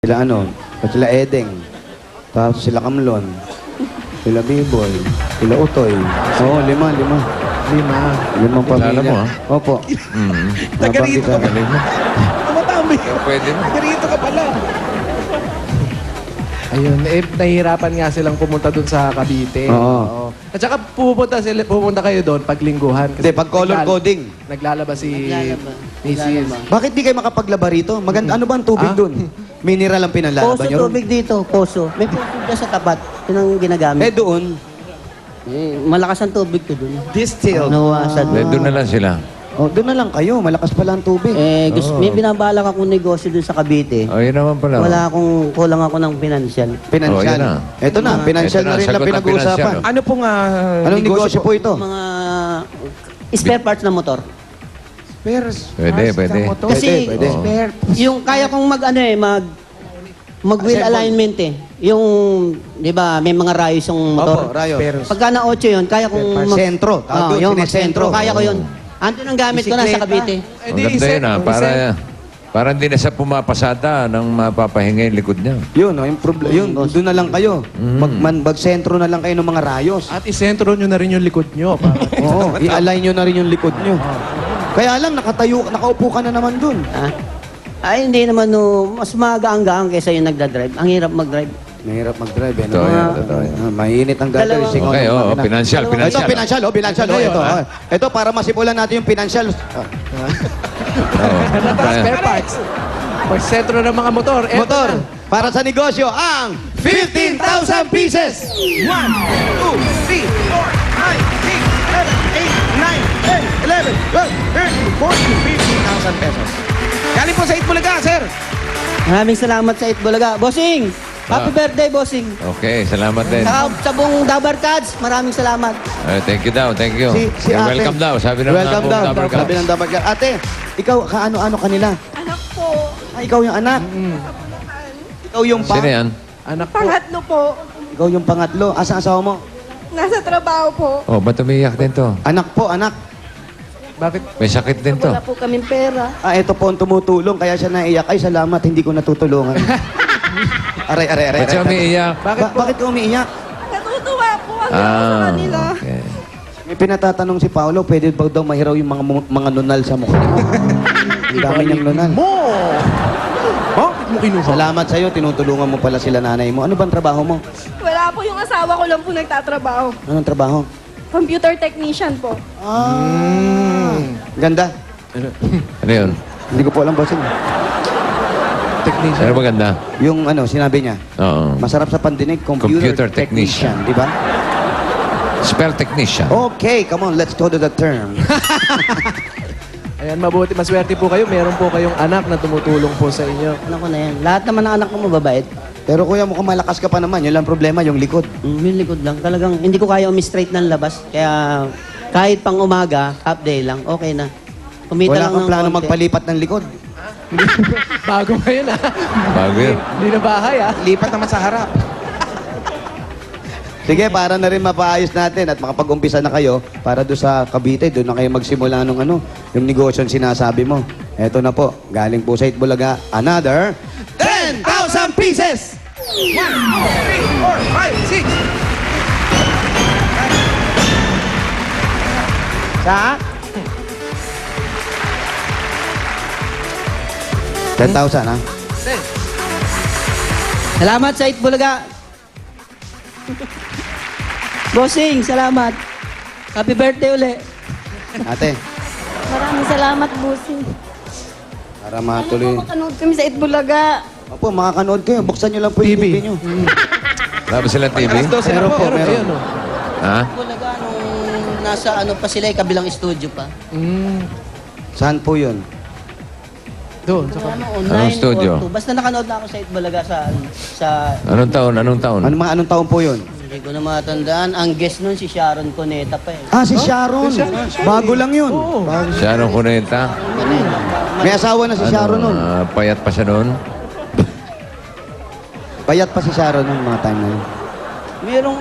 Sila sila Edeng, tapos sila Kamlon, sila Biboy, sila Utoy. Oo, lima. Limang pamilya. Kilala mo, ha? Opo. Taga-rito ka pala. Matami. Pwede mo. Taga-rito ka pala. Ayun, nahihirapan nga silang pumunta dun sa Cavite. Oo. At saka pupunta kayo doon pag lingguhan. Hindi, pag color coding. Naglalaba si Naglalaba. Mrs. Bakit di kayo makapaglaba rito? Ano ba ang tubig dun? Mineral ang pinalaba Poso nyo ron? tubig dito, poso. May poso dyan sa tapat. Yun ang ginagamit. Doon. Malakas ang tubig ko dun. Distilled. Nawasan. Doon na lang sila. Doon na lang kayo. Malakas pala ang tubig. May binabalak akong negosyo dun sa Cavite. O, yun naman pala. Kulang ako ng financial. Financial. yun na. Ito na, financial Ito na, na rin lang sagot ang pinag-uusapan. financial. Ano pong Anong negosyo po ito? Mga spare parts ng motor. Pwede. Kasi Pwede. yung kaya kong mag-wheel alignment eh. Yung, di ba, may mga rayos yung motor. Opo, rayo. Pagka na 8 yun, kaya kong Sentro. Tawag doon, yung sinesentro. magsentro. Kaya ko yun. Andun ang gamit ko na sa Cavite. Maganda yun, ha? Para hindi na siya pumapasada nang mapapahinga yung likod niya. Yun, doon na lang kayo. Mag-sentro na lang kayo ng mga rayos. At isentro nyo na rin yung likod nyo. Oo, i-align nyo na rin yung likod nyo. Kaya lang, nakaupo ka na naman dun. Ay, hindi naman mas magaang-gaang kaysa yung nagdadrive. Ang hirap mag-drive. Mahirap mag-drive, eh. Totoo yan, totoo yan. Mainit ang gata. Dalawa. Okay, financial. Ito, financial. Ito, para masipulan natin yung financial. Spare parts. Pagsentro ng mga motor. Eto Motor, na. para sa negosyo, ang 15,000 pieces! 1, 2, 3, 4, 5, 6, 7, 8, 9, 10, 11, 12, 13, 14, 15,000 pesos. Galing po sa Itbulaga, sir. Maraming salamat sa Itbulaga. Bossing! Happy birthday, Bossing! Okay, salamat din. Sa buong Dabar Cards, maraming salamat. Thank you daw, thank you. Si ate. Welcome daw, sabi ng Welcome daw. Dabber Cats. Sabi ng Dabber Cats. Ate, ikaw, kaano-ano kanila? Anak po. Ikaw yung anak. Ikaw yung Sino yan? Anak po. Pangatlo po. Ikaw yung pangatlo. Asa asawa mo? Nasa trabaho po. Oh, ba't umiiyak din to? Anak po, anak. Bakit? May sakit din to. Wala po kaming pera. Ito po ang tumutulong, kaya siya naiyak. Ay, salamat, hindi ko natutulungan. Aray. Ba't siya umiiyak? Bakit ka umiiyak? Natutuwa po kasi ako sa kanila. Okay. May pinatatanong si Paolo, pwede ba daw mahiraw yung mga nunal sa mukha mo? Ang dami niyang nunal. Bakit mo kinuha? Salamat sa'yo, tinutulungan mo pala sila nanay mo. Ano bang trabaho mo? Wala po yung asawa ko lang po nagtatrabaho. Anong trabaho? Computer technician po. Ganda. Ano yun? Hindi ko po alam, bossing. Technician. Ano maganda? Yung sinabi niya, Oo. masarap sa pandinig, Computer technician. Di ba? Spell technician. Okay, come on, let's go to the term. Ayan, mabuti. Maswerte po kayo. Meron po kayong anak na tumutulong po sa inyo. Ano ko na yan. Lahat naman ng anak ko mababait. Pero kuya, mukhang malakas ka pa naman. Yun lang problema, yung likod. Yung likod lang. Talagang hindi ko kaya umi-straight ng labas. Kaya kahit pang umaga, half day lang, okay na. Kumita Wala lang kang ng plano konti. magpalipat ng likod. Bago ngayon, ha? Bago yun. Hindi na bahay, ha? Lipat naman sa harap. Sige, para na rin mapaayos natin at makapag-umpisa na kayo para doon sa Cavite, doon na kayo magsimula ng yung negosyo yung sinasabi mo. Eto na po, galing po sa Itbulaga, another 10,000 pieces! 1, 2, 3, 4, 5, 6. Sa? 10,000, ha? Salamat sa Itbulaga. Bossing, salamat. Happy birthday uli. Ate, Maraming salamat, Busing. para matuloy. Makanood kami sa Itbulaga. Opo, makakanood kayo. Buksan nyo lang po yung TV nyo. Wala ba silang TV? Meron po, meron. Ayun, oh. Ha? Itbulaga nung nasa pa sila, kabilang studio pa. Saan po yun? Doon. Online studio? or two. Basta nakanood na ako sa Itbulaga sa Anong taon? Anong taon? Anong taon po yun? hindi ko na matandaan. Ang guest nun si Sharon Cuneta pa eh. Si Sharon. Bago lang yun. Bago. Siya anong kuneta? May asawa na si Sharon nun. Payat pa siya noon? Payat pa si Sharon nun mga time na yun. Merong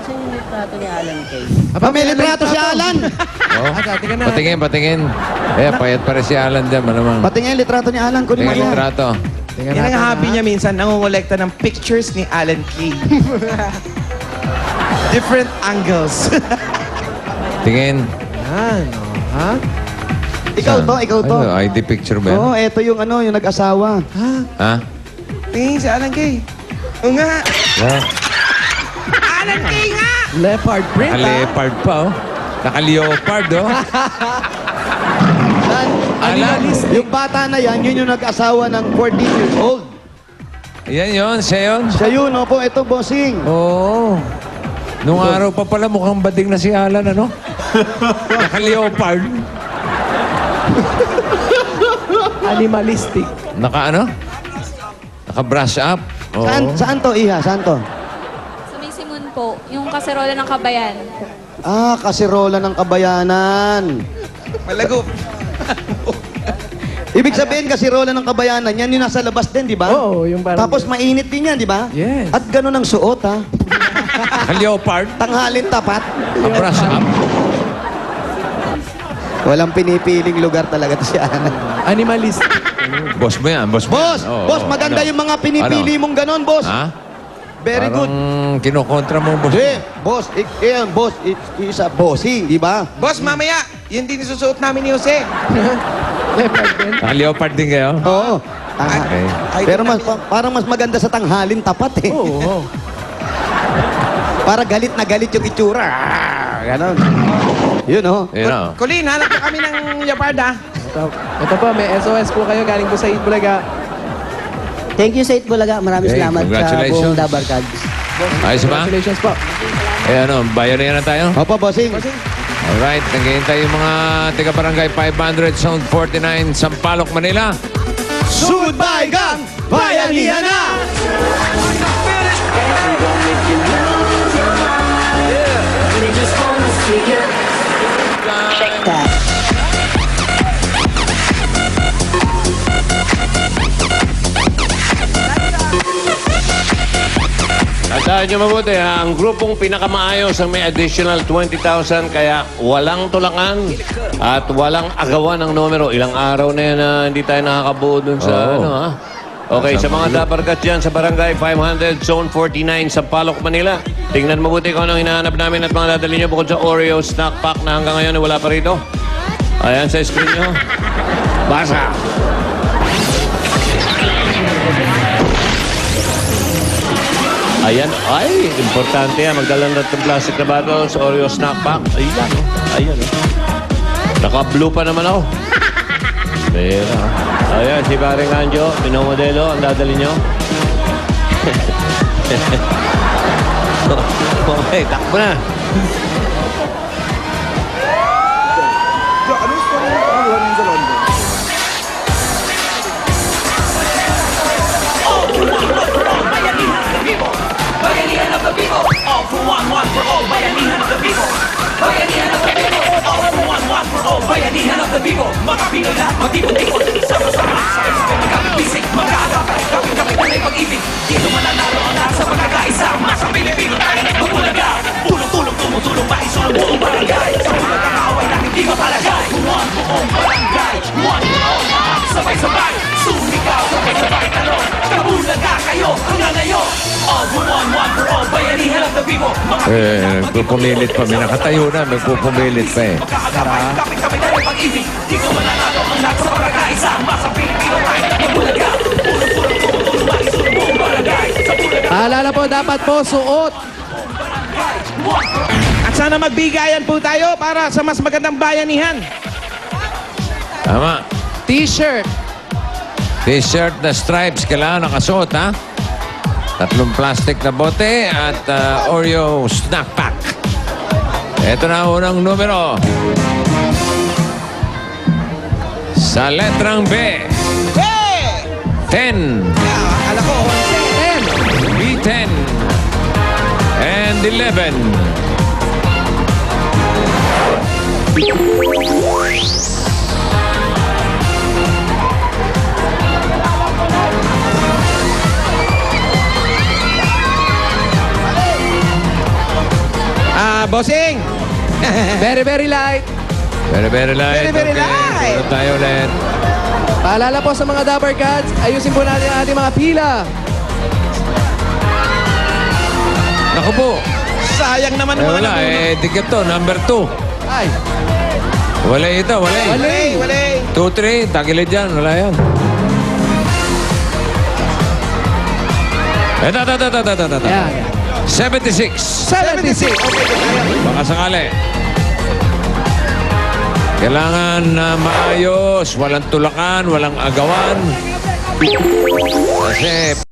kasi yung litrato ni Alan Kay. May litrato si Alan! Oh. Dati ka na. Patingin. Payat pa rin si Alan dyan, malamang. Patingin yung litrato ni Alan. Kunin mo Patingin yan. litrato. Tingnan Yan ang natin, hobby ha? niya minsan, nangongolekta ng pictures ni Alan Kay. Different angles. Tingin. Yan, ha? Ikaw to. Ano, ID picture ba yan? Oo, eto yung ano, yung nag-asawa. Ha? Tingin si Alan Kay. Oo nga. Yeah. Alan Kay nga! Leopard print, ha? Naka-leopard pa, oh. Naka-leopard, oh. Saan? Animalistic. Yung bata na yan, yun yung nag-asawa ng 14 years old. Yan yun, siya yun. Siya yun, opo, ito, bossing. Oo. Nung araw pa pala mukhang bading na si Alan, ano? Naka-leopard. Animalistic. Naka-ano? Naka-brush up. Oo. Saan to, Iha? Saan to? Sa may Simon po, yung kaserola ng kabayan. Ah, kasirola ng kabayanan. Malago. Ibig sabihin, kasirola ng kabayanan, yan yung nasa labas din, di ba? Oo, yung parang... Tapos mainit din yan, di ba? Yes. At ganun ang suot, ha? Naka-leopard. Tanghalin tapat. Naka-brush up. Walang pinipiling lugar talaga to si Ana. Animalistic. Boss mo yan, boss mo Boss! yan. Oo, Boss, oo. maganda Ano? yung mga pinipili mong ganon, boss. Ha? Very good. Parang kinokontra mo, boss. Hindi, boss, yan, boss, isa bossing, di ba? Boss, mamaya, yun din isusuot namin ni Jose. Leopard print. Naka-leopard din kayo? Oo. Ah, Okay. pero parang mas maganda sa tanghalin tapat eh. Oo. Para galit na galit yung itsura. Ganon. Yun, oh. Yun, oh. Colleen, hanap na kami ng leopard, ha? Ito po, may SOS po kayo galing po sa Itbulaga. Thank you sa Itbulaga. Maraming Okay, salamat sa congratulations. buong Dabarkads. Ayos ba? Congratulations po. Eh ano, bayan na tayo? Opo, bossing. Alright, naghihintay yung mga taga-barangay 500, Zone 49, Sampaloc, Manila. Sugod Baygang, bayanihan na! Check that. Tandaan nyo mabuti ha, ang grupong pinakamaayos ang may additional 20,000 kaya walang tulangan at walang agawan ng numero. Ilang araw na yan na hindi tayo nakakabuo dun sa Oo. ano ha. Okay, sa mga dabarkat dyan sa Barangay 500, Zone 49, sa Palok, Manila. Tingnan mabuti kung anong hinahanap namin at mga dadali nyo bukod sa Oreo snack pack na hanggang ngayon wala pa rito. Ayan sa screen nyo. Basa! Ayan, ay, importante yan. Magdala na itong plastic na bottles, Oreo snack pack. Ayan, oh. Ayan, oh. Naka-blue pa naman ako. Pera. Ayan, si Paring Anjo, pinomodelo, ang dadali nyo. Okay, takbo na. Nagpupumilit pa. May nakatayo na, nagpupumilit pa eh. Paalala po, dapat po suot. At sana magbigayan po tayo para sa mas magandang bayanihan. Tama. T-shirt. T-shirt na stripes, kailangan nakasuot, ha? 3 plastic na bote at Oreo snack pack. Ito na ang unang numero. Sa letrang B, Hey! 10, Akala ko, B10, and 11. bossing! Very, very light. Very, very light. Very, very Okay, light. Meron tayo ulit. Paalala po sa mga Dapper Cats, ayusin po natin ang ating mga pila. Naku po. Sayang naman mga Wala, dikit to. Number 2. Ay, Wala ito, wala. wala. 2-3, tagilid yan. Wala yan. Ito. Yan, yan. 76. 76. Baka sakali. Kailangan na maayos, walang tulakan, walang agawan. Kasi